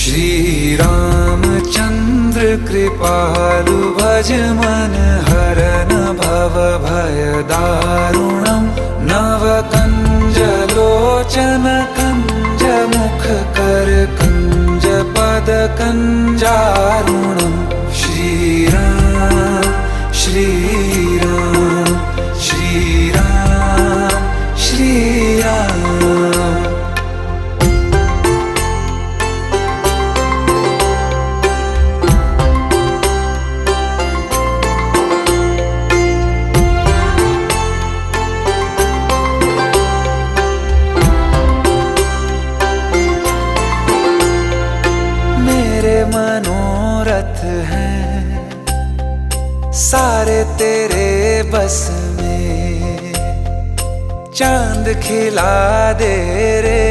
श्री रामचंद्र कृपालु भज मन हरन भव भय दारुणम नव कंज लोचन कंज मुख कर कंज पद कंजारुणम श्री राम श्री राम श्री राम श्री राम। मेरे मनोरथ हैं सारे तेरे बस में, चांद खिला दे रे